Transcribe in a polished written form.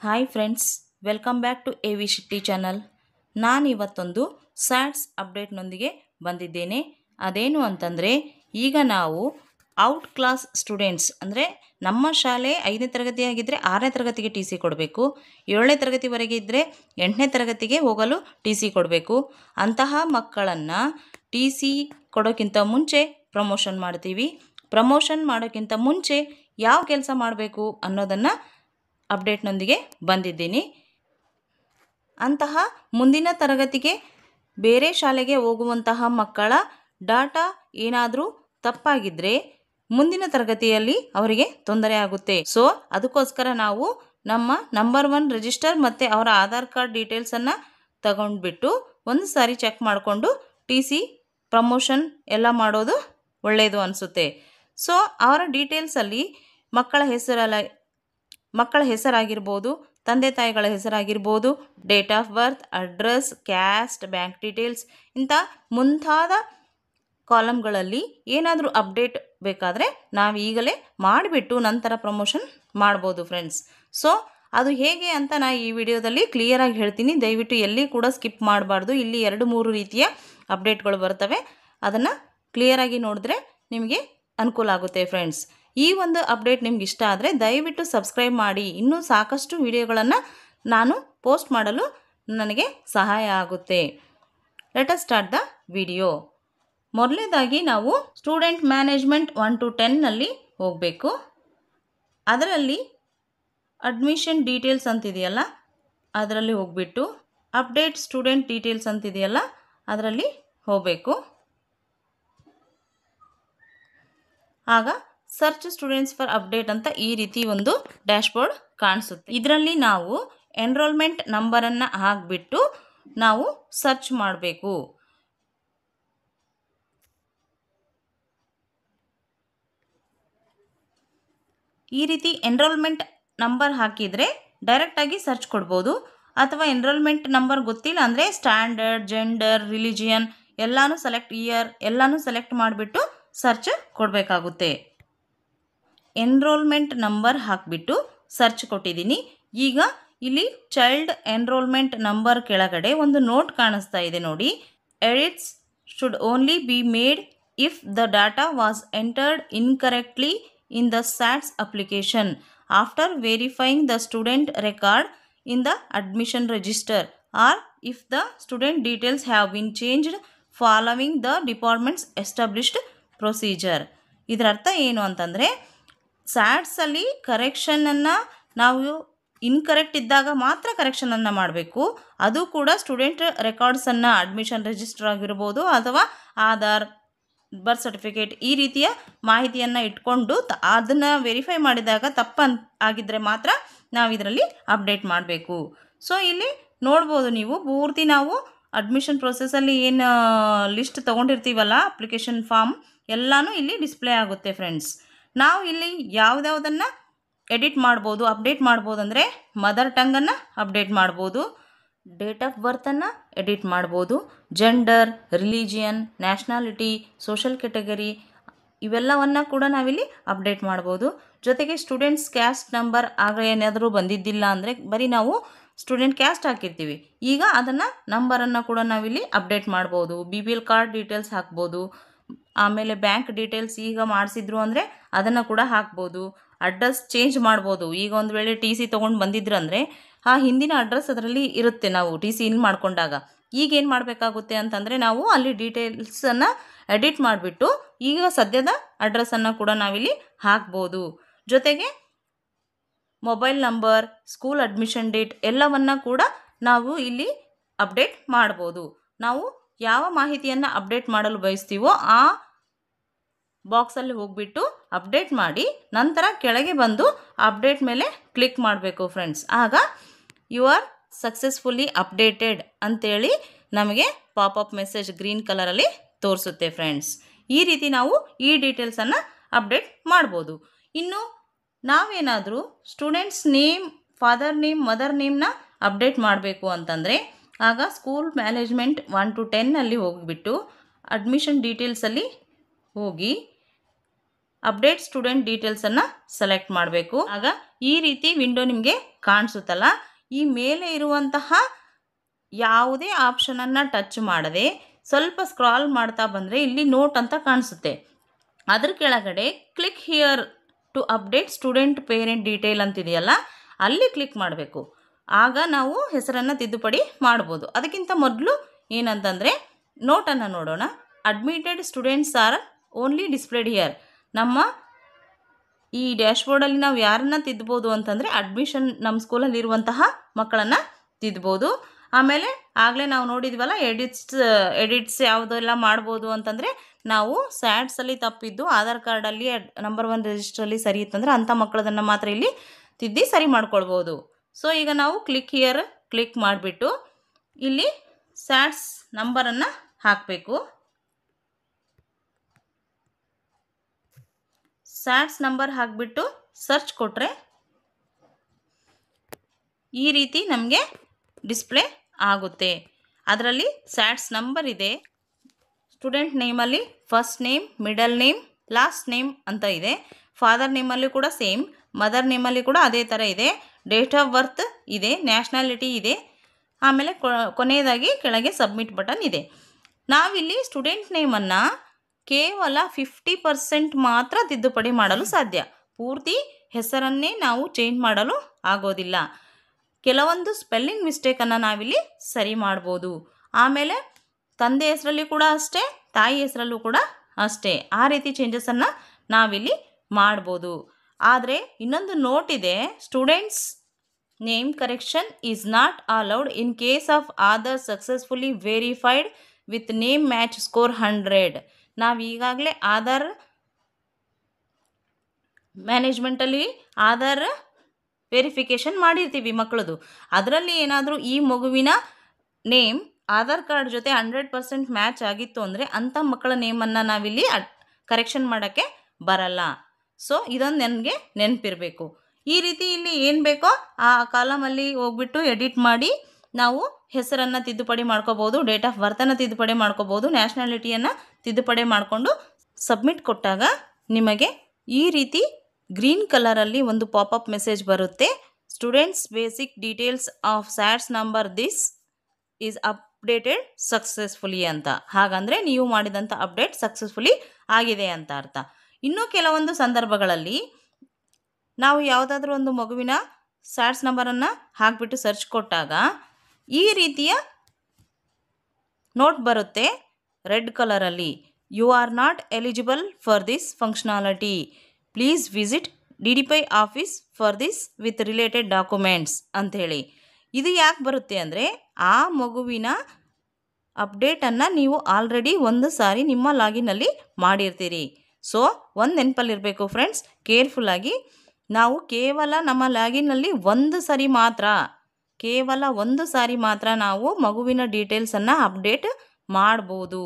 Hi friends, welcome back to A V Shetty channel. ನಾನಿವತ್ತೊಂದು SATS ಅಪ್ಡೇಟ್ನೊಂದಿಗೆ ಬಂದಿದ್ದೇನೆ. ಅದೇನು ಅಂತಂದರೆ, ಈಗ ನಾವು ಔಟ್ ಕ್ಲಾಸ್ ಸ್ಟೂಡೆಂಟ್ಸ್ ಅಂದರೆ ನಮ್ಮ ಶಾಲೆ 5ನೇ ತರಗತಿ ಆಗಿದ್ದರೆ 6ನೇ ತರಗತಿಗೆ ಟಿ ಸಿ ಕೊಡಬೇಕು, 7ನೇ ತರಗತಿವರೆಗೆ ಇದ್ದರೆ 8ನೇ ತರಗತಿಗೆ ಹೋಗಲು ಟಿ ಸಿ ಕೊಡಬೇಕು. ಅಂತಹ ಮಕ್ಕಳನ್ನು ಟಿ ಸಿ ಕೊಡೋಕ್ಕಿಂತ ಮುಂಚೆ ಪ್ರಮೋಷನ್ ಮಾಡ್ತೀವಿ. ಪ್ರಮೋಷನ್ ಮಾಡೋಕ್ಕಿಂತ ಮುಂಚೆ ಯಾವ ಕೆಲಸ ಮಾಡಬೇಕು ಅನ್ನೋದನ್ನು ಅಪ್ಡೇಟ್ನೊಂದಿಗೆ ಬಂದಿದ್ದೀನಿ. ಅಂತಹ ಮುಂದಿನ ತರಗತಿಗೆ ಬೇರೆ ಶಾಲೆಗೆ ಹೋಗುವಂತಹ ಮಕ್ಕಳ ಡಾಟಾ ಏನಾದರೂ ತಪ್ಪಾಗಿದ್ದರೆ ಮುಂದಿನ ತರಗತಿಯಲ್ಲಿ ಅವರಿಗೆ ತೊಂದರೆ ಆಗುತ್ತೆ. ಸೊ ಅದಕ್ಕೋಸ್ಕರ ನಾವು ನಮ್ಮ ನಂಬರ್ 1 ರಿಜಿಸ್ಟರ್ ಮತ್ತು ಅವರ ಆಧಾರ್ ಕಾರ್ಡ್ ಡೀಟೇಲ್ಸನ್ನು ತಗೊಂಡ್ಬಿಟ್ಟು ಒಂದು ಸಾರಿ ಚೆಕ್ ಮಾಡಿಕೊಂಡು ಟಿ ಸಿ ಪ್ರಮೋಷನ್ ಎಲ್ಲ ಮಾಡೋದು ಒಳ್ಳೆಯದು ಅನಿಸುತ್ತೆ. ಸೊ ಅವರ ಡೀಟೇಲ್ಸಲ್ಲಿ ಮಕ್ಕಳ ಹೆಸರಾಗಿರ್ಬೋದು, ತಂದೆ ತಾಯಿಗಳ ಹೆಸರಾಗಿರ್ಬೋದು, date of birth, address, caste, bank details ಇಂಥ ಮುಂತಾದ ಕಾಲಮ್ಗಳಲ್ಲಿ ಏನಾದರೂ ಅಪ್ಡೇಟ್ ಬೇಕಾದರೆ ನಾವು ಈಗಲೇ ಮಾಡಿಬಿಟ್ಟು ನಂತರ ಪ್ರಮೋಷನ್ ಮಾಡ್ಬೋದು ಫ್ರೆಂಡ್ಸ್. ಸೊ ಅದು ಹೇಗೆ ಅಂತ ನಾನು ಈ ವಿಡಿಯೋದಲ್ಲಿ ಕ್ಲಿಯರಾಗಿ ಹೇಳ್ತೀನಿ. ದಯವಿಟ್ಟು ಎಲ್ಲಿ ಕೂಡ ಸ್ಕಿಪ್ ಮಾಡಬಾರ್ದು. ಇಲ್ಲಿ 2-3 ರೀತಿಯ ಅಪ್ಡೇಟ್ಗಳು ಬರ್ತವೆ. ಅದನ್ನು ಕ್ಲಿಯರಾಗಿ ನೋಡಿದ್ರೆ ನಿಮಗೆ ಅನುಕೂಲ ಆಗುತ್ತೆ ಫ್ರೆಂಡ್ಸ್. ಈ ಒಂದು ಅಪ್ಡೇಟ್ ನಿಮ್ಗೆ ಇಷ್ಟ ಆದರೆ ದಯವಿಟ್ಟು ಸಬ್ಸ್ಕ್ರೈಬ್ ಮಾಡಿ. ಇನ್ನೂ ಸಾಕಷ್ಟು ವಿಡಿಯೋಗಳನ್ನು ನಾನು ಪೋಸ್ಟ್ ಮಾಡಲು ನನಗೆ ಸಹಾಯ ಆಗುತ್ತೆ. Let us start the video. ಮೊದಲನೇದಾಗಿ ನಾವು ಸ್ಟೂಡೆಂಟ್ ಮ್ಯಾನೇಜ್ಮೆಂಟ್ 1 to 10ನಲ್ಲಿ ಹೋಗಬೇಕು. ಅದರಲ್ಲಿ ಅಡ್ಮಿಷನ್ ಡೀಟೇಲ್ಸ್ ಅಂತಿದೆಯಲ್ಲ ಅದರಲ್ಲಿ ಹೋಗ್ಬಿಟ್ಟು ಅಪ್ಡೇಟ್ ಸ್ಟೂಡೆಂಟ್ ಡೀಟೇಲ್ಸ್ ಅಂತಿದೆಯಲ್ಲ ಅದರಲ್ಲಿ ಹೋಗಬೇಕು. ಆಗ ಸರ್ಚ್ ಸ್ಟೂಡೆಂಟ್ಸ್ ಫಾರ್ ಅಪ್ಡೇಟ್ ಅಂತ ಈ ರೀತಿ ಒಂದು ಡ್ಯಾಶ್ಬೋರ್ಡ್ ಕಾಣಿಸುತ್ತೆ. ಇದರಲ್ಲಿ ನಾವು ಎನ್ರೋಲ್ಮೆಂಟ್ ನಂಬರನ್ನು ಹಾಕಿಬಿಟ್ಟು ನಾವು ಸರ್ಚ್ ಮಾಡಬೇಕು. ಈ ರೀತಿ ಎನ್ರೋಲ್ಮೆಂಟ್ ನಂಬರ್ ಹಾಕಿದರೆ ಡೈರೆಕ್ಟಾಗಿ ಸರ್ಚ್ ಕೊಡ್ಬೋದು. ಅಥವಾ ಎನ್ರೋಲ್ಮೆಂಟ್ ನಂಬರ್ ಗೊತ್ತಿಲ್ಲ ಅಂದರೆ ಸ್ಟ್ಯಾಂಡರ್ಡ್, ಜೆಂಡರ್, ರಿಲಿಜಿಯನ್ ಎಲ್ಲನೂ ಇಯರ್ ಎಲ್ಲನೂ ಸೆಲೆಕ್ಟ್ ಮಾಡಿಬಿಟ್ಟು ಸರ್ಚ್ ಕೊಡಬೇಕಾಗುತ್ತೆ. ಎನ್ರೋಲ್ಮೆಂಟ್ ನಂಬರ್ ಹಾಕಿಬಿಟ್ಟು ಸರ್ಚ್ ಕೊಟ್ಟಿದ್ದೀನಿ. ಈಗ ಇಲ್ಲಿ ಚೈಲ್ಡ್ ಎನ್ರೋಲ್ಮೆಂಟ್ ನಂಬರ್ ಕೆಳಗಡೆ ಒಂದು ನೋಟ್ ಕಾಣಿಸ್ತಾ ಇದೆ ನೋಡಿ. Edits should only be made if the data was entered incorrectly in the SATS application after verifying the student record in the admission register or if the student details have been changed following the department's established procedure. ಇದರ ಅರ್ಥ ಏನು ಅಂತಂದರೆ, ಸ್ಯಾಟ್ಸಲ್ಲಿ ಕರೆಕ್ಷನನ್ನು ನಾವು incorrect ಇದ್ದಾಗ ಮಾತ್ರ ಕರೆಕ್ಷನನ್ನು ಮಾಡಬೇಕು. ಅದು ಕೂಡ ಸ್ಟೂಡೆಂಟ್ ರೆಕಾರ್ಡ್ಸನ್ನು ಅಡ್ಮಿಷನ್ ರಿಜಿಸ್ಟರ್ ಆಗಿರ್ಬೋದು ಅಥವಾ ಆಧಾರ್, ಬರ್ತ್ ಸರ್ಟಿಫಿಕೇಟ್ ಈ ರೀತಿಯ ಮಾಹಿತಿಯನ್ನು ಇಟ್ಕೊಂಡು ಅದನ್ನು ವೆರಿಫೈ ಮಾಡಿದಾಗ ಆಗಿದ್ದರೆ ಮಾತ್ರ ನಾವು ಇದರಲ್ಲಿ ಅಪ್ಡೇಟ್ ಮಾಡಬೇಕು. ಸೊ ಇಲ್ಲಿ ನೋಡ್ಬೋದು ನೀವು ಪೂರ್ತಿ ನಾವು ಅಡ್ಮಿಷನ್ ಪ್ರೊಸೆಸಲ್ಲಿ ಏನು ಲಿಸ್ಟ್ ತೊಗೊಂಡಿರ್ತೀವಲ್ಲ ಅಪ್ಲಿಕೇಶನ್ ಫಾರ್ಮ್ ಎಲ್ಲನೂ ಇಲ್ಲಿ ಡಿಸ್ಪ್ಲೇ ಆಗುತ್ತೆ ಫ್ರೆಂಡ್ಸ್. ನಾವು ಇಲ್ಲಿ ಯಾವುದ್ಯಾವುದನ್ನು ಎಡಿಟ್ ಮಾಡ್ಬೋದು, ಅಪ್ಡೇಟ್ ಮಾಡ್ಬೋದು ಅಂದರೆ ಮದರ್ ಟಂಗನ್ನು ಅಪ್ಡೇಟ್ ಮಾಡ್ಬೋದು, ಡೇಟ್ ಆಫ್ ಬರ್ತನ್ನು ಎಡಿಟ್ ಮಾಡ್ಬೋದು, gender, religion, nationality, social category ಇವೆಲ್ಲವನ್ನು ಕೂಡ ನಾವಿಲ್ಲಿ ಅಪ್ಡೇಟ್ ಮಾಡ್ಬೋದು. ಜೊತೆಗೆ ಸ್ಟೂಡೆಂಟ್ಸ್ ಕ್ಯಾಸ್ಟ್ ನಂಬರ್ ಆಗ ಏನಾದರೂ ಬಂದಿದ್ದಿಲ್ಲ ಅಂದರೆ ಬರೀ ನಾವು ಸ್ಟೂಡೆಂಟ್ ಕ್ಯಾಸ್ಟ್ ಹಾಕಿರ್ತೀವಿ, ಈಗ ಅದನ್ನು ನಂಬರನ್ನು ಕೂಡ ನಾವಿಲ್ಲಿ ಅಪ್ಡೇಟ್ ಮಾಡ್ಬೋದು. BPL ಕಾರ್ಡ್ ಡೀಟೇಲ್ಸ್ ಹಾಕ್ಬೋದು. ಆಮೇಲೆ ಬ್ಯಾಂಕ್ ಡೀಟೇಲ್ಸ್ ಈಗ ಮಾಡಿಸಿದ್ರು ಅಂದರೆ ಅದನ್ನು ಕೂಡ ಹಾಕ್ಬೋದು. ಅಡ್ರೆಸ್ ಚೇಂಜ್ ಮಾಡ್ಬೋದು. ಈಗ ಒಂದು ವೇಳೆ ಟಿ ಸಿ ತೊಗೊಂಡು ಬಂದಿದ್ರು ಅಂದರೆ ಆ ಹಿಂದಿನ ಅಡ್ರೆಸ್ ಅದರಲ್ಲಿ ಇರುತ್ತೆ ನಾವು ಟಿ ಸಿ ಇಲ್ಲಿ ಮಾಡ್ಕೊಂಡಾಗ. ಈಗೇನು ಮಾಡಬೇಕಾಗುತ್ತೆ ಅಂತಂದರೆ ನಾವು ಅಲ್ಲಿ ಡೀಟೇಲ್ಸನ್ನು ಎಡಿಟ್ ಮಾಡಿಬಿಟ್ಟು ಈಗ ಸದ್ಯದ ಅಡ್ರೆಸ್ಸನ್ನು ಕೂಡ ನಾವಿಲ್ಲಿ ಹಾಕ್ಬೋದು. ಜೊತೆಗೆ mobile number, school admission date ಎಲ್ಲವನ್ನು ಕೂಡ ನಾವು ಇಲ್ಲಿ ಅಪ್ಡೇಟ್ ಮಾಡ್ಬೋದು. ನಾವು ಯಾವ ಮಾಹಿತಿಯನ್ನು ಅಪ್ಡೇಟ್ ಮಾಡಲು ಬಯಸ್ತೀವೋ ಆ ಬಾಕ್ಸಲ್ಲಿ ಹೋಗಿಬಿಟ್ಟು ಅಪ್ಡೇಟ್ ಮಾಡಿ ನಂತರ ಕೆಳಗೆ ಬಂದು ಅಪ್ಡೇಟ್ ಮೇಲೆ ಕ್ಲಿಕ್ ಮಾಡಬೇಕು ಫ್ರೆಂಡ್ಸ್. ಆಗ ಯು ಆರ್ ಸಕ್ಸಸ್ಫುಲ್ಲಿ ಅಪ್ಡೇಟೆಡ್ ಅಂತೇಳಿ ನಮಗೆ ಪಾಪಪ್ ಮೆಸೇಜ್ ಗ್ರೀನ್ ಕಲರಲ್ಲಿ ತೋರಿಸುತ್ತೆ ಫ್ರೆಂಡ್ಸ್. ಈ ರೀತಿ ನಾವು ಈ ಡೀಟೇಲ್ಸನ್ನು ಅಪ್ಡೇಟ್ ಮಾಡ್ಬೋದು. ಇನ್ನು ನಾವೇನಾದರೂ students name, father name, mother ನೇಮ್ನ ಅಪ್ಡೇಟ್ ಮಾಡಬೇಕು ಅಂತಂದರೆ ಆಗ ಸ್ಕೂಲ್ ಮ್ಯಾನೇಜ್ಮೆಂಟ್ 1 to 10ನಲ್ಲಿ ಹೋಗಿಬಿಟ್ಟು ಅಡ್ಮಿಷನ್ ಡೀಟೇಲ್ಸಲ್ಲಿ ಹೋಗಿ ಅಪ್ಡೇಟ್ ಸ್ಟೂಡೆಂಟ್ ಡೀಟೇಲ್ಸನ್ನು ಸೆಲೆಕ್ಟ್ ಮಾಡಬೇಕು. ಆಗ ಈ ರೀತಿ ವಿಂಡೋ ನಿಮಗೆ ಕಾಣಿಸುತ್ತಲ್ಲ, ಈ ಮೇಲೆ ಇರುವಂತಹ ಯಾವುದೇ ಆಪ್ಷನನ್ನು ಟಚ್ ಮಾಡದೆ ಸ್ವಲ್ಪ ಸ್ಕ್ರಾಲ್ ಮಾಡ್ತಾ ಬಂದರೆ ಇಲ್ಲಿ ನೋಟ್ ಅಂತ ಕಾಣಿಸುತ್ತೆ. ಅದ್ರ ಕೆಳಗಡೆ click here to update student parent detail ಅಂತಿದೆಯಲ್ಲ, ಅಲ್ಲಿ ಕ್ಲಿಕ್ ಮಾಡಬೇಕು. ಆಗ ನಾವು ಹೆಸರನ್ನು ತಿದ್ದುಪಡಿ ಮಾಡ್ಬೋದು. ಅದಕ್ಕಿಂತ ಮೊದಲು ಏನಂತಂದರೆ ನೋಟನ್ನು ನೋಡೋಣ. Admitted students are only displayed here. ನಮ್ಮ ಈ ಡ್ಯಾಶ್ಬೋರ್ಡಲ್ಲಿ ನಾವು ಯಾರನ್ನ ತಿದ್ಬೋದು ಅಂತಂದರೆ ಅಡ್ಮಿಷನ್ ನಮ್ಮ ಸ್ಕೂಲಲ್ಲಿ ಇರುವಂತಹ ಮಕ್ಕಳನ್ನು ತಿದ್ಬೋದು. ಆಮೇಲೆ ಆಗಲೇ ನಾವು ನೋಡಿದ್ವಲ್ಲ ಎಡಿಟ್ಸ್ ಯಾವುದೆಲ್ಲ ಮಾಡ್ಬೋದು ಅಂತಂದರೆ, ನಾವು ಸ್ಯಾಟ್ಸಲ್ಲಿ ತಪ್ಪಿದ್ದು ಆಧಾರ್ ಕಾರ್ಡಲ್ಲಿ ನಂಬರ್ 1 ರಿಜಿಸ್ಟ್ರಲ್ಲಿ ಸರಿ ಇತ್ತಂದರೆ ಅಂಥ ಮಕ್ಕಳದನ್ನು ಮಾತ್ರ ಇಲ್ಲಿ ತಿದ್ದಿ ಸರಿ ಮಾಡ್ಕೊಳ್ಬೋದು. ಸೊ ಈಗ ನಾವು ಕ್ಲಿಕ್ ಹಿಯರ್ ಕ್ಲಿಕ್ ಮಾಡಿಬಿಟ್ಟು ಇಲ್ಲಿ ಸ್ಯಾಟ್ಸ್ ನಂಬರನ್ನು ಹಾಕಬೇಕು. ಸ್ಯಾಟ್ಸ್ ನಂಬರ್ ಹಾಕಿಬಿಟ್ಟು ಸರ್ಚ್ ಕೊಟ್ಟರೆ ಈ ರೀತಿ ನಮಗೆ ಡಿಸ್ಪ್ಲೇ ಆಗುತ್ತೆ. ಅದರಲ್ಲಿ ಸ್ಯಾಟ್ಸ್ ನಂಬರ್ ಇದೆ. ಸ್ಟೂಡೆಂಟ್ ನೇಮಲ್ಲಿ first name, middle name, last name ಅಂತ ಇದೆ. ಫಾದರ್ ನೇಮಲ್ಲಿ ಕೂಡ ಸೇಮ್, ಮದರ್ ನೇಮಲ್ಲಿ ಕೂಡ ಅದೇ ಥರ ಇದೆ. ಡೇಟ್ ಆಫ್ ಬರ್ತ್ ಇದೆ, ನ್ಯಾಷನಾಲಿಟಿ ಇದೆ. ಆಮೇಲೆ ಕೊನೆಯದಾಗಿ ಕೆಳಗೆ ಸಬ್ಮಿಟ್ ಬಟನ್ ಇದೆ. ನಾವಿಲ್ಲಿ ಸ್ಟೂಡೆಂಟ್ ನೇಮನ್ನು ಕೇವಲ 50% ಮಾತ್ರ ತಿದ್ದುಪಡಿ ಮಾಡಲು ಸಾಧ್ಯ. ಪೂರ್ತಿ ಹೆಸರನ್ನೇ ನಾವು ಚೇಂಜ್ ಮಾಡಲು ಆಗೋದಿಲ್ಲ. ಕೆಲವೊಂದು ಸ್ಪೆಲ್ಲಿಂಗ್ ಮಿಸ್ಟೇಕನ್ನು ನಾವಿಲ್ಲಿ ಸರಿ ಮಾಡ್ಬೋದು. ಆಮೇಲೆ ತಂದೆ ಹೆಸರಲ್ಲಿ ಕೂಡ ಅಷ್ಟೇ, ತಾಯಿ ಹೆಸರಲ್ಲೂ ಕೂಡ ಅಷ್ಟೇ. ಆ ರೀತಿ ಚೇಂಜಸನ್ನು ನಾವಿಲ್ಲಿ ಮಾಡ್ಬೋದು. ಆದರೆ ಇನ್ನೊಂದು ನೋಟ್ ಇದೆ, students name correction is not allowed in case of Aadhaar successfully verified with name match score 100. ನಾವು ಈಗಾಗಲೇ ಆಧಾರ್ ಮ್ಯಾನೇಜ್ಮೆಂಟಲ್ಲಿ ಆಧಾರ್ ವೆರಿಫಿಕೇಷನ್ ಮಾಡಿರ್ತೀವಿ ಮಕ್ಕಳದು. ಅದರಲ್ಲಿ ಏನಾದರೂ ಈ ಮಗುವಿನ ನೇಮ್ ಆಧಾರ್ ಕಾರ್ಡ್ ಜೊತೆ 100% ಮ್ಯಾಚ್ ಆಗಿತ್ತು ಅಂದರೆ ಅಂಥ ಮಕ್ಕಳ ನೇಮನ್ನು ನಾವಿಲ್ಲಿ ಕರೆಕ್ಷನ್ ಮಾಡೋಕ್ಕೆ ಬರಲ್ಲ. ಸೊ ಇದೊಂದು ನನಗೆ ನೆನಪಿರಬೇಕು. ಈ ರೀತಿ ಇಲ್ಲಿ ಏನು ಬೇಕೋ ಆ ಕಾಲಮಲ್ಲಿ ಹೋಗ್ಬಿಟ್ಟು ಎಡಿಟ್ ಮಾಡಿ ನಾವು ಹೆಸರನ್ನು ತಿದ್ದುಪಡಿ ಮಾಡ್ಕೋಬೋದು, ಡೇಟ್ ಆಫ್ ಬರ್ತನ್ನು ತಿದ್ದುಪಡಿ ಮಾಡ್ಕೋಬೋದು, ನ್ಯಾಷನಾಲಿಟಿಯನ್ನು ತಿದ್ದುಪಡಿ ಮಾಡಿಕೊಂಡು ಸಬ್ಮಿಟ್ ಕೊಟ್ಟಾಗ ನಿಮಗೆ ಈ ರೀತಿ ಗ್ರೀನ್ ಕಲರಲ್ಲಿ ಒಂದು ಪಾಪಪ್ ಮೆಸೇಜ್ ಬರುತ್ತೆ. Students basic details of ಸ್ಯಾಟ್ಸ್ number this is updated successfully ಅಂತ. ಹಾಗಂದರೆ ನೀವು ಮಾಡಿದಂಥ ಅಪ್ಡೇಟ್ ಸಕ್ಸಸ್ಫುಲಿ ಆಗಿದೆ ಅಂತ ಅರ್ಥ. ಇನ್ನೂ ಕೆಲವೊಂದು ಸಂದರ್ಭಗಳಲ್ಲಿ ನಾವು ಯಾವುದಾದ್ರೂ ಒಂದು ಮಗುವಿನ ಸ್ಯಾಟ್ಸ್ ನಂಬರನ್ನು ಹಾಕಿಬಿಟ್ಟು ಸರ್ಚ್ ಕೊಟ್ಟಾಗ ಈ ರೀತಿಯ ನೋಟ್ ಬರುತ್ತೆ ರೆಡ್ ಕಲರಲ್ಲಿ. You are not eligible for this functionality, please visit DDPI office for this with related documents ಅಂಥೇಳಿ. ಇದು ಯಾಕೆ ಬರುತ್ತೆ ಅಂದರೆ ಆ ಮಗುವಿನ ಅಪ್ಡೇಟನ್ನು ನೀವು ಆಲ್ರೆಡಿ ಒಂದು ಸಾರಿ ನಿಮ್ಮ ಲಾಗಿನಲ್ಲಿ ಮಾಡಿರ್ತೀರಿ. ಸೊ ಒಂದು ನೆನಪಲ್ಲಿರಬೇಕು ಫ್ರೆಂಡ್ಸ್, ಕೇರ್ಫುಲ್ಲಾಗಿ ನಾವು ಕೇವಲ ನಮ್ಮ ಲಾಗಿನ್ನಲ್ಲಿ ಕೇವಲ ಒಂದು ಸಾರಿ ಮಾತ್ರ ನಾವು ಮಗುವಿನ ಡೀಟೇಲ್ಸನ್ನು ಅಪ್ಡೇಟ್ ಮಾಡ್ಬೋದು.